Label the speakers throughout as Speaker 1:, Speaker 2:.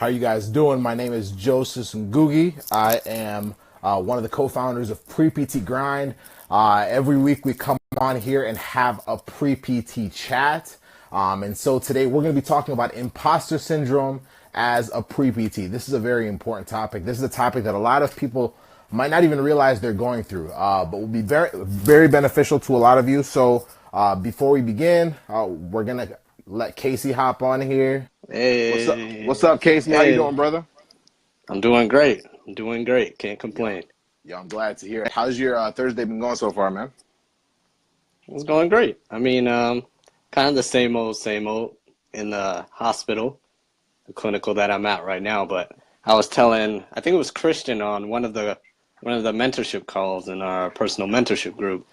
Speaker 1: How you guys doing? My name is Joseph Ngugi. I am one of the co-founders of Pre-PT Grind. Every week we come on here and have a pre-PT chat. And so today we're going to be talking about imposter syndrome as a pre-PT. This is a very important topic. This is a topic that a lot of people might not even realize they're going through, but will be very, very beneficial to a lot of you. So before we begin, we're going to let Casey hop on here.
Speaker 2: What's up?
Speaker 3: Hey,
Speaker 2: What's up, Casey? How you
Speaker 3: hey,
Speaker 2: doing, brother?
Speaker 3: I'm doing great. I'm doing great. Can't
Speaker 2: Yo,
Speaker 3: complain.
Speaker 2: I'm glad to hear it. How's your Thursday been going so far, man?
Speaker 3: It's going great. Kind of the same old in the hospital, the clinical that I'm at right now. But I think it was Christian on one of the mentorship calls in our personal mentorship group.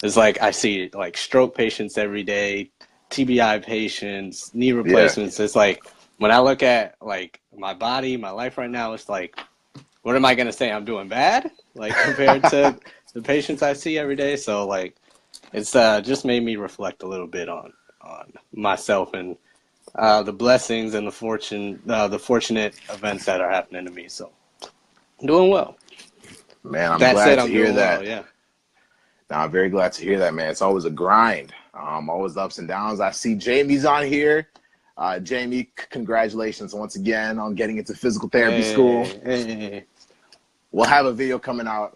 Speaker 3: It's like I see like stroke patients every day, TBI patients, knee
Speaker 2: Yeah.
Speaker 3: replacements. It's like when I look at like my body, my life right now, it's like what am I gonna say? I'm doing bad, like compared to the patients I see every day. So like it's just made me reflect a little bit on myself and the blessings and the fortunate events that are happening to me. So I'm doing well.
Speaker 2: Man, I'm
Speaker 3: That said,
Speaker 2: glad to
Speaker 3: I'm
Speaker 2: hear
Speaker 3: doing well.
Speaker 2: that.
Speaker 3: Yeah.
Speaker 2: Now, I'm very glad to hear that, man. It's always a grind, always the ups and downs. I see Jamie's on here. Jamie, congratulations once again on getting into physical therapy school.
Speaker 3: Hey.
Speaker 2: We'll have a video coming out.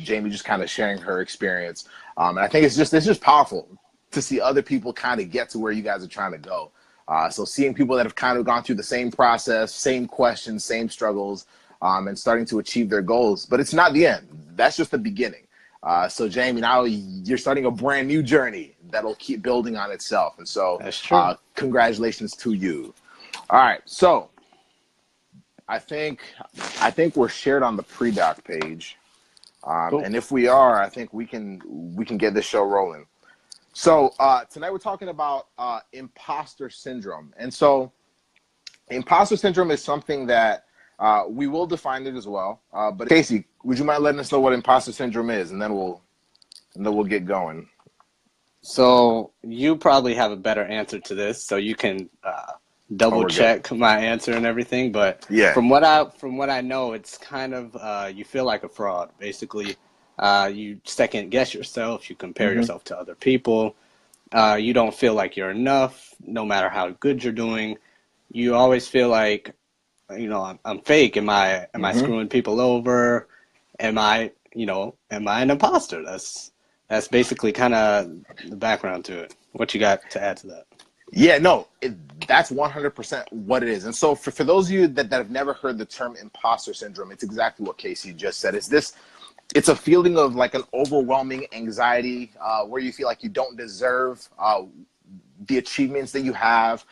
Speaker 2: Jamie just kind of sharing her experience, and I think it's just powerful to see other people kind of get to where you guys are trying to go. So seeing people that have kind of gone through the same process, same questions, same struggles, and starting to achieve their goals. But it's not the end. That's just the beginning. So Jamie, now you're starting a brand new journey that'll keep building on itself. And so
Speaker 3: That's true.
Speaker 2: congratulations to you. All right. So I think we're shared on the pre-doc page.
Speaker 3: Cool.
Speaker 2: And if we are, I think we can get this show rolling. So tonight we're talking about imposter syndrome. And so imposter syndrome is something that we will define it as well. But Casey, would you mind letting us know what imposter syndrome is, and then we'll get going.
Speaker 3: So you probably have a better answer to this, so you can
Speaker 2: Oh,
Speaker 3: double
Speaker 2: we're good.
Speaker 3: check my answer and everything. But
Speaker 2: Yeah.
Speaker 3: from what I know, it's kind of you feel like a fraud. Basically, you second guess yourself. You compare
Speaker 2: Hmm.
Speaker 3: yourself to other people. You don't feel like you're enough, no matter how good you're doing. You always feel like, I'm fake. Am I
Speaker 2: Hmm.
Speaker 3: screwing people over? Am I an imposter? That's basically kind of the background to it. What you got to add to that?
Speaker 2: Yeah, no, that's 100% what it is. And so for those of you that have never heard the term imposter syndrome, it's exactly what Casey just said. It's a feeling of like an overwhelming anxiety where you feel like you don't deserve the achievements that you have.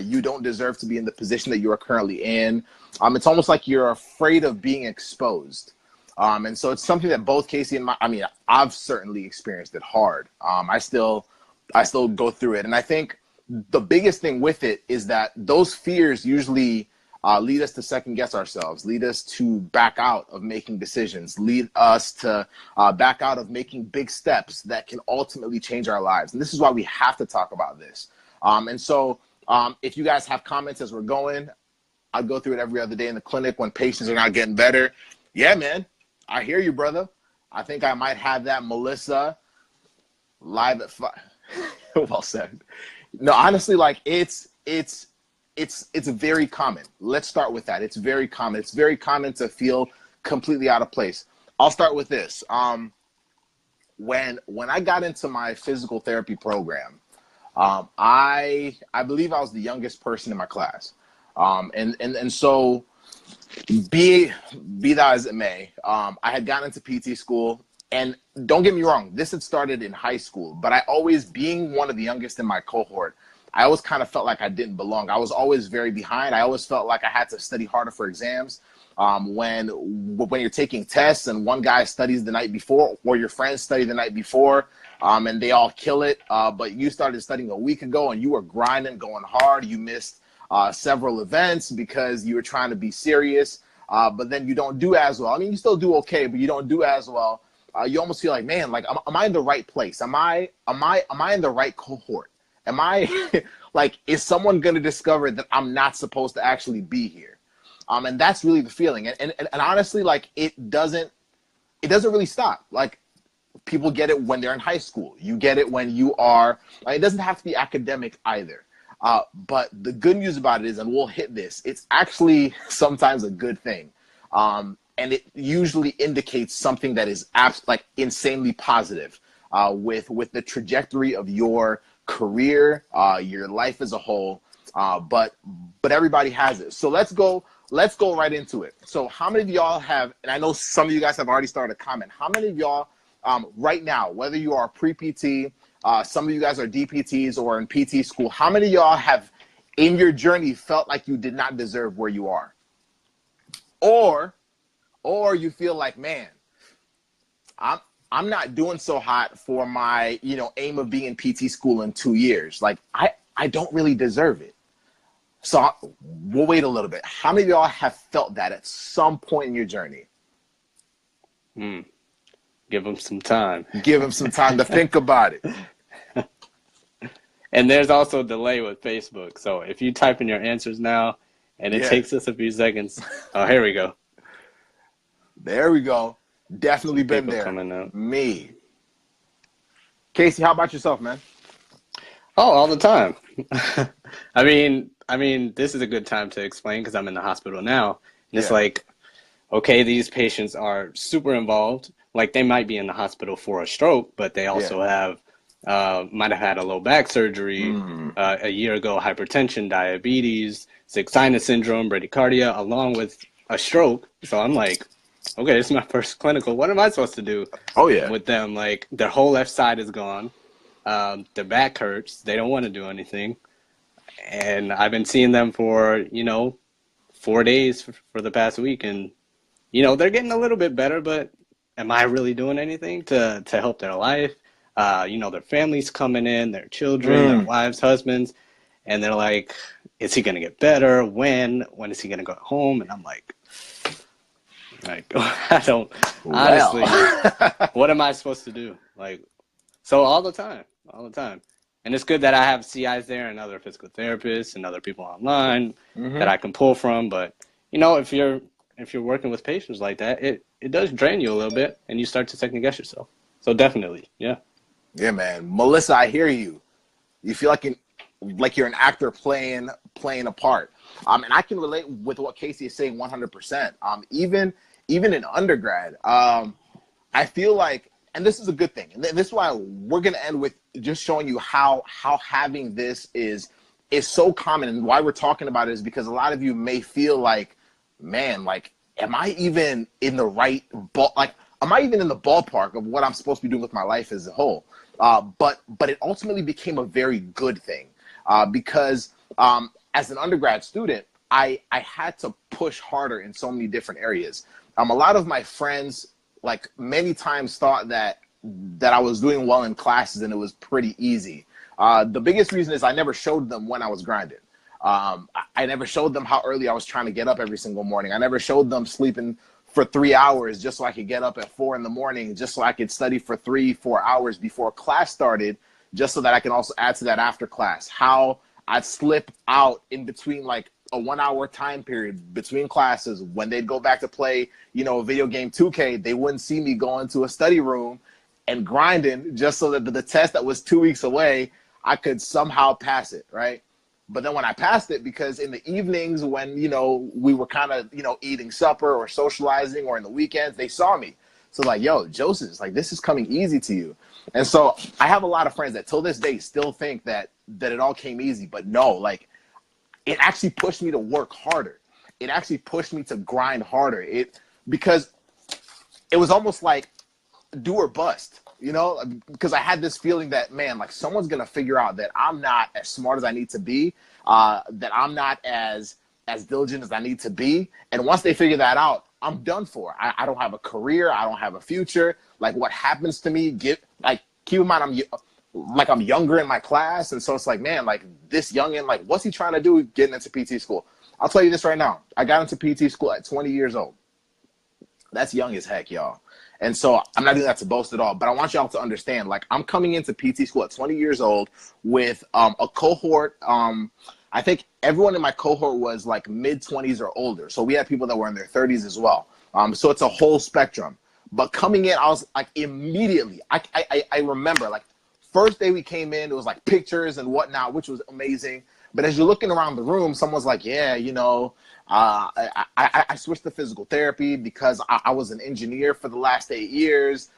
Speaker 2: You don't deserve to be in the position that you are currently in. It's almost like you're afraid of being exposed. And so it's something that both Casey and I've certainly experienced it hard. I still go through it. And I think the biggest thing with it is that those fears usually lead us to second guess ourselves, lead us to back out of making decisions, lead us to back out of making big steps that can ultimately change our lives. And this is why we have to talk about this. And so if you guys have comments as we're going, I go through it every other day in the clinic when patients are not getting better. Yeah, man, I hear you, brother. I think I might have that Melissa live at 5. Well said. No, honestly, like it's very common. Let's start with that. It's very common. It's very common to feel completely out of place. I'll start with this. When I got into my physical therapy program, I believe I was the youngest person in my class. And so be that as it may, I had gotten into PT school, and don't get me wrong, this had started in high school, but I always, being one of the youngest in my cohort, I always kind of felt like I didn't belong. I was always very behind. I always felt like I had to study harder for exams. When you're taking tests and one guy studies the night before, or your friends study the night before, and they all kill it, but you started studying a week ago and you were grinding, going hard. You missed several events because you were trying to be serious, but then you don't do as well. I mean, you still do okay, but you don't do as well. You almost feel like, man, like, am I in the right place? Am I in the right cohort? Am I Like, is someone going to discover that I'm not supposed to actually be here? And that's really the feeling. And honestly, like, it doesn't really stop. Like, people get it when they're in high school. You get it when you are, like, it doesn't have to be academic either. But the good news about it is, and we'll hit this, it's actually sometimes a good thing. And it usually indicates something that is like insanely positive with the trajectory of your career, your life as a whole. But everybody has it. So let's go right into it. So how many of y'all have, and I know some of you guys have already started to comment, how many of y'all right now, whether you are pre-PT, some of you guys are DPTs or in PT school, how many of y'all have in your journey felt like you did not deserve where you are? Or you feel like, man, I'm not doing so hot for my, aim of being in PT school in 2 years. Like, I don't really deserve it. So we'll wait a little bit. How many of y'all have felt that at some point in your journey?
Speaker 3: Give them some time.
Speaker 2: Give them some time to think about it.
Speaker 3: And there's also a delay with Facebook. So if you type in your answers now and it takes us a few seconds. Oh, here we go.
Speaker 2: There we go. Definitely been
Speaker 3: People
Speaker 2: there.
Speaker 3: coming up.
Speaker 2: Me. Casey, how about yourself, man?
Speaker 3: Oh, all the time. I mean, this is a good time to explain because I'm in the hospital now. And it's like, okay, these patients are super involved. Like, they might be in the hospital for a stroke, but they also have, might have had a low back surgery, a year ago, hypertension, diabetes, sick sinus syndrome, bradycardia, along with a stroke. So I'm like, okay, this is my first clinical. What am I supposed to do with them? Like, their whole left side is gone. Their back hurts. They don't want to do anything. And I've been seeing them for, 4 days for the past week. And, they're getting a little bit better, but am I really doing anything to help their life? Their families coming in, their children, their wives, husbands. And they're like, is he going to get better? When is he going to go home? And I'm like, I don't, honestly, what am I supposed to do? Like, so all the time. And it's good that I have CIs there and other physical therapists and other people online that I can pull from. But, if you're working with patients like that, it does drain you a little bit and you start to second guess yourself. So definitely, yeah.
Speaker 2: Yeah, man. Melissa, I hear you. You feel like you're an actor playing a part. And I can relate with what Casey is saying 100%. Even in undergrad, I feel like, and this is a good thing, and this is why we're going to end with just showing you how having this is so common, and why we're talking about it is because a lot of you may feel like, man, like, am I even in the right am I even in the ballpark of what I'm supposed to be doing with my life as a whole? But it ultimately became a very good thing because as an undergrad student, I had to push harder in so many different areas. A lot of my friends, like, many times thought that I was doing well in classes and it was pretty easy. The biggest reason is I never showed them when I was grinding. I never showed them how early I was trying to get up every single morning. I never showed them sleeping for 3 hours just so I could get up at 4 a.m, just so I could study for 3-4 hours before class started, just so that I can also add to that after class. How I'd slip out in between, like, a 1 hour time period between classes. When they'd go back to play, video game 2K, they wouldn't see me go into a study room and grinding just so that the test that was 2 weeks away, I could somehow pass it, right? But then when I passed it, because in the evenings when, we were kind of, eating supper or socializing, or in the weekends, they saw me. So like, yo, Joseph, like, this is coming easy to you. And so I have a lot of friends that till this day still think that it all came easy. But no, like, it actually pushed me to work harder. It actually pushed me to grind harder. Because it was almost like do or bust, because I had this feeling that, man, like, someone's going to figure out that I'm not as smart as I need to be, that I'm not as diligent as I need to be. And once they figure that out, I'm done for. I don't have a career. I don't have a future. Like, what happens to me, keep in mind, I'm younger in my class. And so it's like, man, like, this youngin', like, what's he trying to do getting into PT school? I'll tell you this right now. I got into PT school at 20 years old. That's young as heck, y'all. And so I'm not doing that to boast at all, but I want y'all to understand, like, I'm coming into PT school at 20 years old with a cohort. I think everyone in my cohort was like mid 20s or older. So we had people that were in their 30s as well. So it's a whole spectrum. But coming in, I was like, immediately, I remember, like, first day we came in, it was like pictures and whatnot, which was amazing. But as you're looking around the room, someone's like, yeah, you know, I switched to physical therapy because I was an engineer for the last 8 years.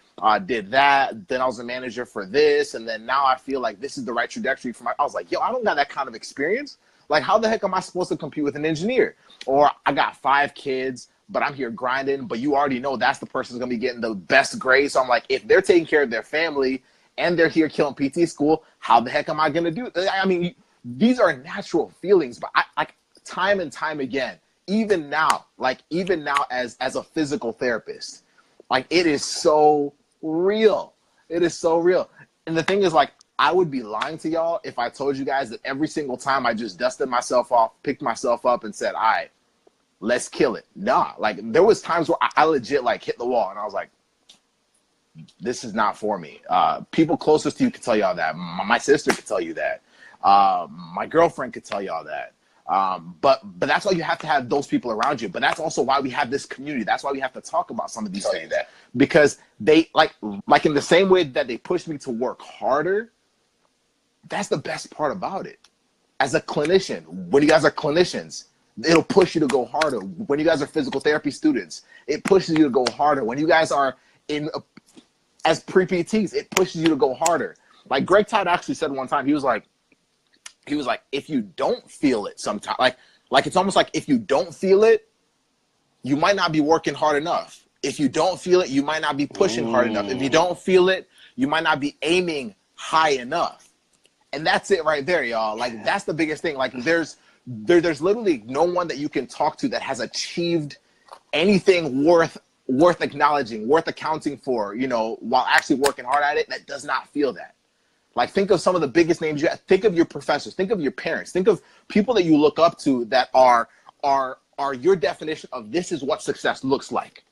Speaker 2: Did that. Then I was a manager for this. And then now I feel like this is the right trajectory for my, I was like, yo, I don't got that kind of experience. Like, how the heck am I supposed to compete with an engineer? Or I got 5 kids, but I'm here grinding. But you already know that's the person who's going to be getting the best grades. So I'm like, if they're taking care of their family and they're here killing PT school, how the heck am I going to do it? I mean, these are natural feelings, but I like time and time again, even now as a physical therapist, like, it is so real. It is so real. And the thing is, like, I would be lying to y'all if I told you guys that every single time I just dusted myself off, picked myself up and said, all right, let's kill it. Nah, like, there was times where I legit like hit the wall and I was like, this is not for me. People closest to you could tell y'all that. My sister could tell you that. My girlfriend could tell y'all that. But that's why you have to have those people around you. But that's also why we have this community. That's why we have to talk about some of these things. Because they, like in the same way that they push me to work harder, that's the best part about it. As a clinician, when you guys are clinicians, it'll push you to go harder. When you guys are physical therapy students, it pushes you to go harder. When you guys are as pre-PTs, it pushes you to go harder. Like, Greg Todd actually said one time, he was like, if you don't feel it sometimes, like it's almost like if you don't feel it, you might not be working hard enough. If you don't feel it, you might not be pushing hard enough. If you don't feel it, you might not be aiming high enough. And that's it right there, y'all. Like, that's the biggest thing. Like, there's literally no one that you can talk to that has achieved anything worth acknowledging, worth accounting for, you know, while actually working hard at it, that does not feel that. Like, think of some of the biggest names you have. Think of your professors. Think of your parents. Think of people that you look up to that are your definition of this is what success looks like,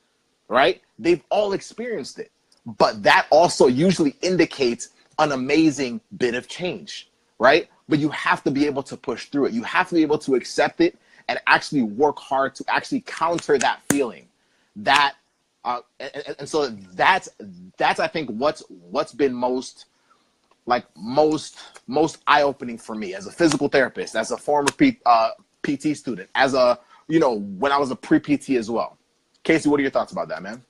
Speaker 2: right? They've all experienced it. But that also usually indicates an amazing bit of change, right? But you have to be able to push through it. You have to be able to accept it and actually work hard to actually counter that feeling. That and so that's I think what's been most eye-opening for me as a physical therapist, as a former PT student, as a, you know, when I was a pre-PT as well. Casey, what are your thoughts about that, man?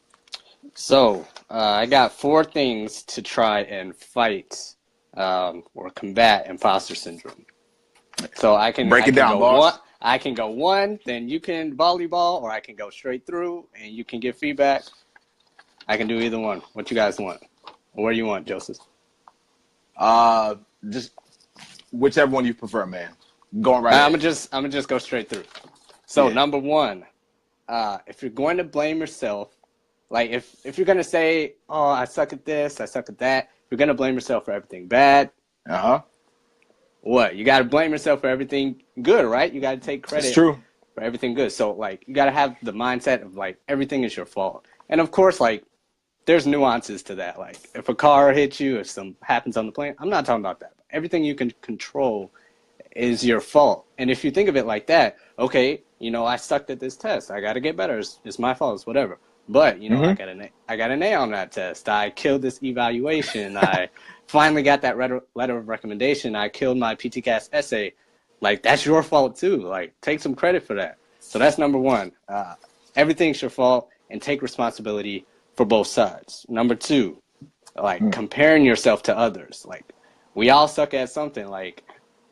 Speaker 3: So I got 4 things to try and fight or combat imposter syndrome. So I can
Speaker 2: break it down, boss.
Speaker 3: I can go 1, then you can volleyball, or I can go straight through and you can give feedback. I can do either one. What you guys want? What do you want, Joseph?
Speaker 2: Just whichever one you prefer, man. Going right.
Speaker 3: I'm gonna just go straight through. So number 1, if you're going to blame yourself, like if you're gonna say, "Oh, I suck at this, I suck at that," you're gonna blame yourself for everything bad. What? You gotta blame yourself for everything good, right? You gotta take credit for everything good. So, like, you gotta have the mindset of, like, everything is your fault. And of course, like, there's nuances to that. Like, if a car hits you, if something happens on the plane, I'm not talking about that. Everything you can control is your fault. And if you think of it like that, okay, you know, I sucked at this test. I got to get better. It's my fault. It's whatever. But, you know, I got an A on that test. I killed this evaluation. I finally got that letter of recommendation. I killed my PTCAS essay. Like, that's your fault too. Like, take some credit for that. So that's number 1. Everything's your fault, and take responsibility for both sides. Number 2, like, comparing yourself to others. Like, we all suck at something. Like,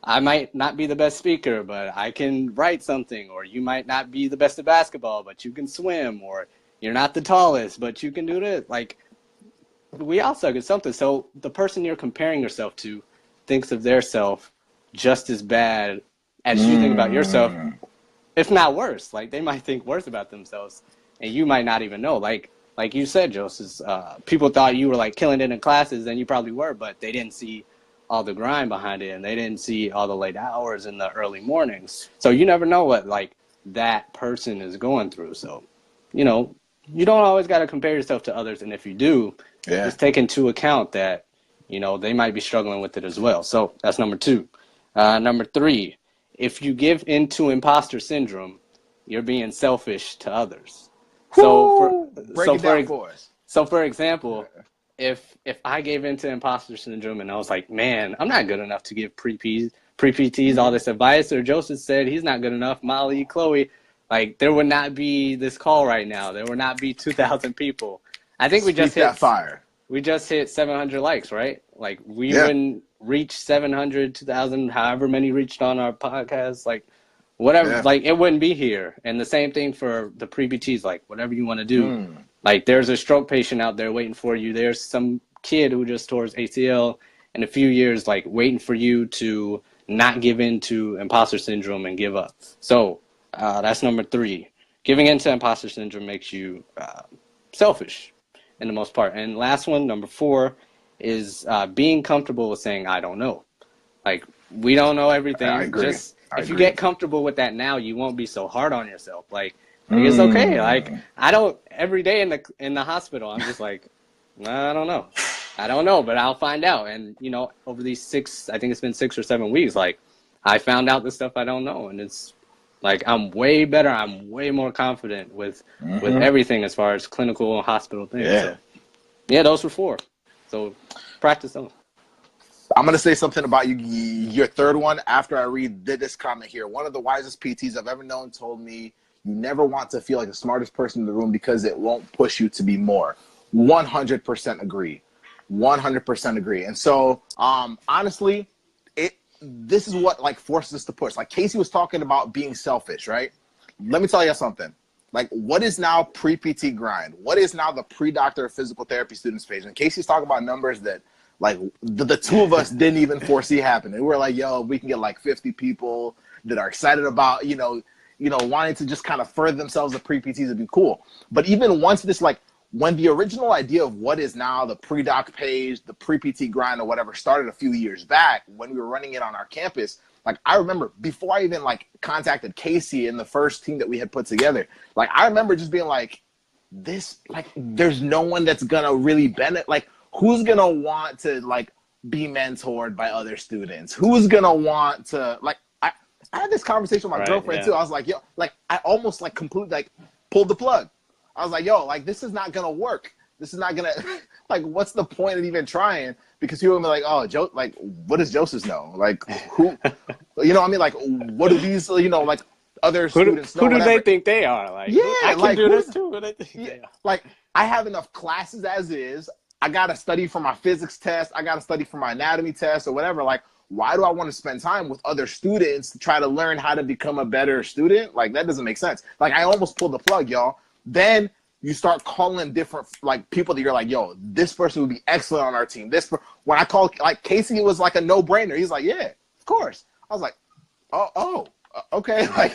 Speaker 3: I might not be the best speaker, but I can write something. Or you might not be the best at basketball, but you can swim. Or you're not the tallest, but you can do this. Like, we all suck at something. So the person you're comparing yourself to thinks of their self just as bad as you think about yourself, if not worse. Like, they might think worse about themselves, and you might not even know. Like you said, Joseph, people thought you were, like, killing it in classes, and you probably were, but they didn't see all the grind behind it, and they didn't see all the late hours in the early mornings. So you never know what, like, that person is going through. So, you know, you don't always got to compare yourself to others. And if you do, just take into account that, they might be struggling with it as well. So that's number 2. Number 3, if you give into imposter syndrome, you're being selfish to others.
Speaker 2: Break it down for us.
Speaker 3: So for example, if I gave into imposter syndrome and I was like, man, I'm not good enough to give pre-PTs all this advice, or Joseph said he's not good enough, Molly, Chloe, like there would not be this call right now. There would not be 2,000 people. I think we just hit 700 likes, right? Like we wouldn't reach 700, 2,000, however many reached on our podcast, like whatever, like it wouldn't be here. And the same thing for the pre-PTs, like whatever you want to do. Like there's a stroke patient out there waiting for you. There's some kid who just tore his ACL in a few years, like waiting for you to not give in to imposter syndrome and give up. So that's number 3. Giving into imposter syndrome makes you selfish in the most part. And last one, number 4, is being comfortable with saying, I don't know. Like, we don't know everything. I agree. If you get comfortable with that now, you won't be so hard on yourself. Like it's okay. Like, I don't, every day in the hospital, I'm just like, I don't know. I don't know, but I'll find out. And, over these I think it's been 6 or 7 weeks, like, I found out the stuff I don't know. And it's, like, I'm way better. I'm way more confident with everything as far as clinical and hospital things. So, those were 4. So practice them.
Speaker 2: I'm going to say something about your third one after I read this comment here. One of the wisest PTs I've ever known told me, you never want to feel like the smartest person in the room because it won't push you to be more. 100% agree. 100% agree. And so, honestly, this is what like forces us to push. Like Casey was talking about being selfish, right? Let me tell you something. Like, what is now pre-PT grind? What is now the pre-doctor of physical therapy students page? And Casey's talking about numbers that like the 2 of us didn't even foresee happening. We were like, yo, we can get like 50 people that are excited about, wanting to just kind of further themselves to pre-PTs would be cool. But even once this, like, when the original idea of what is now the pre-doc page, the pre-PT grind or whatever started a few years back when we were running it on our campus, like I remember before I even like contacted Casey and the first team that we had put together, like I remember just being like, this, like, there's no one that's gonna really benefit. Like, who's gonna want to like be mentored by other students? Who's gonna want to like? I had this conversation with my girlfriend too. I was like, yo, like I almost like completely like pulled the plug. I was like, yo, like, this is not going to work. This is not going to, like, what's the point of even trying? Because people will be like, oh, Joe, like, what does Joseph know? Like, who, what I mean? Like, what do these, like, other students know?
Speaker 3: Who do they think they are? Like, I can do this too, but I think they are.
Speaker 2: Like, I have enough classes as is. I got to study for my physics test. I got to study for my anatomy test or whatever. Like, why do I want to spend time with other students to try to learn how to become a better student? Like, that doesn't make sense. Like, I almost pulled the plug, y'all. Then you start calling different like people that you're like, yo, this person would be excellent on our team. When I called like Casey, it was like a no-brainer. He's like, yeah, of course. I was like, okay. Like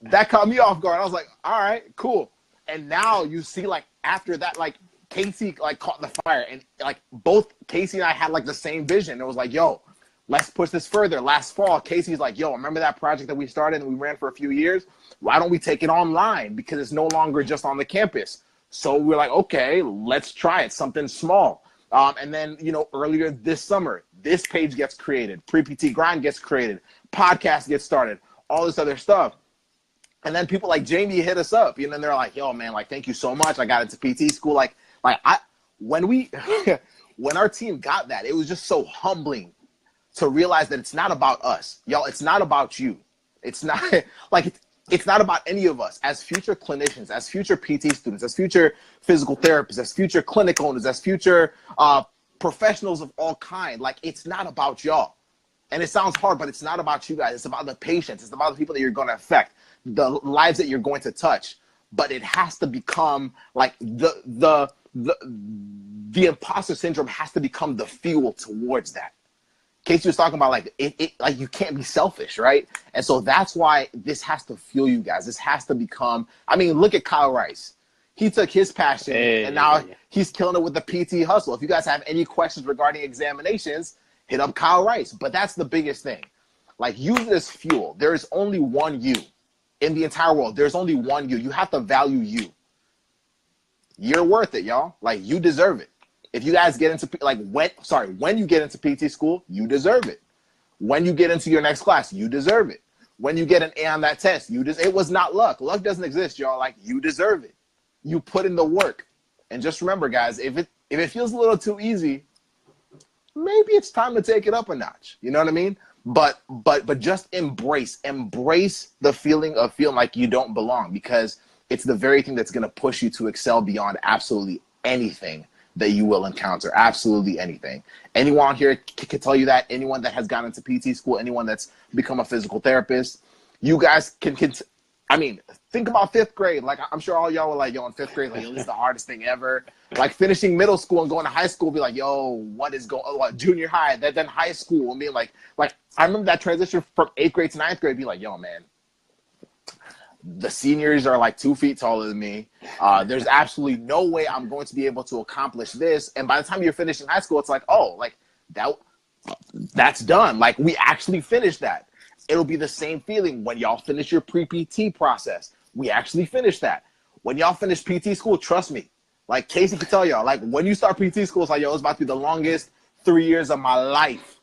Speaker 2: that caught me off guard. I was like, all right, cool. And now you see like after that, like Casey like caught the fire, and like both Casey and I had like the same vision. It was like, yo, let's push this further. Last fall, Casey's like, yo, remember that project that we started and we ran for a few years? Why don't we take it online? Because it's no longer just on the campus. So we're like, okay, let's try it, something small. And then, earlier this summer, this page gets created. Pre-PT Grind gets created. Podcast gets started. All this other stuff. And then people like Jamie hit us up, and they're like, yo, man, like, thank you so much. I got into PT school. When our team got that, it was just so humbling to realize that it's not about us. Y'all, it's not about you. It's not like it's not about any of us as future clinicians, as future PT students, as future physical therapists, as future clinic owners, as future professionals of all kind. Like, it's not about y'all. And it sounds hard, but it's not about you guys. It's about the patients. It's about the people that you're going to affect, the lives that you're going to touch. But it has to become like the imposter syndrome has to become the fuel towards that. Casey was talking about like like you can't be selfish, right? And so that's why this has to fuel you guys. This has to become. I mean, look at Kyle Rice. He took his passion and now he's killing it with the PT hustle. If you guys have any questions regarding examinations, hit up Kyle Rice. But that's the biggest thing. Like, use it as fuel. There is only one you in the entire world. There's only one you. You have to value you. You're worth it, y'all. Like, you deserve it. If you guys get into when you get into PT school, you deserve it. When you get into your next class, you deserve it. When you get an A on that test, it was not luck. Luck doesn't exist, y'all. Like, you deserve it. You put in the work. And just remember, guys, if it feels a little too easy, maybe it's time to take it up a notch. You know what I mean? But just embrace the feeling of feeling like you don't belong, because it's the very thing that's going to push you to excel beyond absolutely anything that you will encounter. Absolutely anything. Anyone here can tell you that. Anyone that has gone into PT school, anyone that's become a physical therapist, you guys can I mean, think about 5th grade. Like, I'm sure all y'all were like, yo, in 5th grade, like, yo, this is the hardest thing ever. Like, finishing middle school and going to high school, be like, yo, what is going on? Junior high, then high school, and being like, I remember that transition from 8th grade to 9th grade, be like, yo, man, the seniors are like 2 feet taller than me. There's absolutely no way I'm going to be able to accomplish this. And by the time you're finishing high school, it's like, oh, like, that's done. Like, we actually finished that. It'll be the same feeling when y'all finish your pre-PT process. We actually finished that. When y'all finish PT school, trust me, like Casey can tell y'all, like, when you start PT school, it's like, yo, it's about to be the longest 3 years of my life.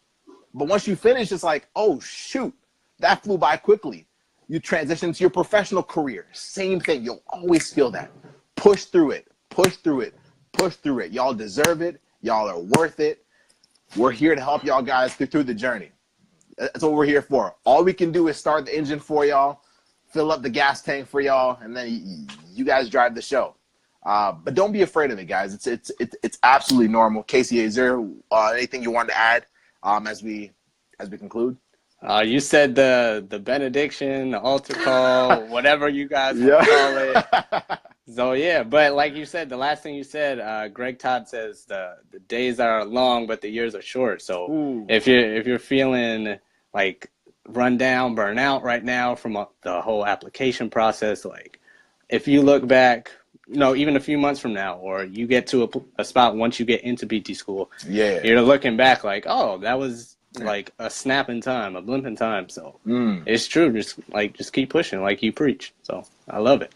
Speaker 2: But once you finish, it's like, oh, shoot, that flew by quickly. You transition to your professional career. Same thing. You'll always feel that. Push through it. Push through it. Push through it. Y'all deserve it. Y'all are worth it. We're here to help y'all guys through the journey. That's what we're here for. All we can do is start the engine for y'all, fill up the gas tank for y'all, and then you guys drive the show. But don't be afraid of it, guys. It's absolutely normal. Casey, is there anything you want to add as we conclude?
Speaker 3: You said the benediction, the altar call, whatever you guys want to call it. So yeah, but like you said, the last thing you said, Greg Todd says the days are long, but the years are short. So if you're feeling like run down, burn out right now from the whole application process, like if you look back, even a few months from now, or you get to a spot once you get into PT school, you're looking back like, oh, that was like a snap in time, a blimp in time. So it's true. Just keep pushing like you preach. So I love it.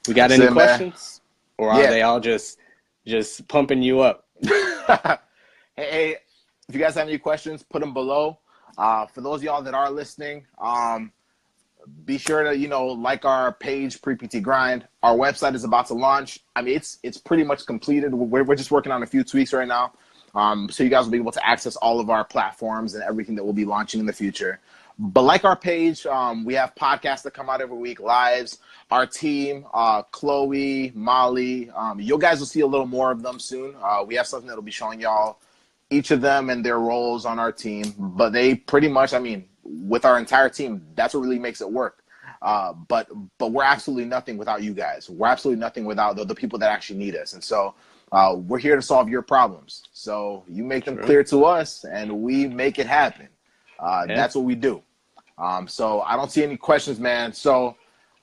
Speaker 3: We got any questions? Or are they all just pumping you up?
Speaker 2: Hey, if you guys have any questions, put them below. For those of y'all that are listening, be sure to, like our page, Pre-PT Grind. Our website is about to launch. I mean, it's pretty much completed. We're just working on a few tweaks right now. So you guys will be able to access all of our platforms and everything that we'll be launching in the future. But like our page, we have podcasts that come out every week, lives. Our team, Chloe, Molly, you guys will see a little more of them soon. We have something that will be showing y'all each of them and their roles on our team. But they pretty much, with our entire team, that's what really makes it work. But we're absolutely nothing without you guys. We're absolutely nothing without the people that actually need us. And so we're here to solve your problems. So you make them clear to us, and we make it happen. That's what we do. So I don't see any questions, man. So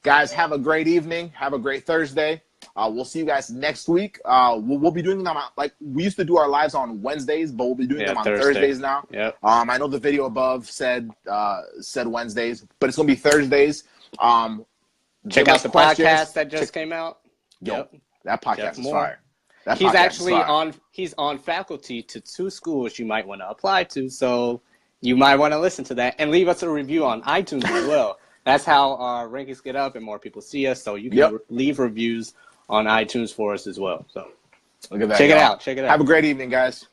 Speaker 2: guys, have a great evening. Have a great Thursday. We'll see you guys next week. We'll be doing them like we used to do our lives on Wednesdays, but we'll be doing them on Thursdays now.
Speaker 3: Yep.
Speaker 2: I know the video above said Wednesdays, but it's gonna be Thursdays.
Speaker 3: Check out the podcast that just came out.
Speaker 2: Yo, that podcast is fire.
Speaker 3: He's actually on faculty to 2 schools you might want to apply to, so you might want to listen to that and leave us a review on iTunes as well. That's how our rankings get up and more people see us. So you can leave reviews on iTunes for us as well. So
Speaker 2: look at that.
Speaker 3: Check it out.
Speaker 2: Have a great evening, guys.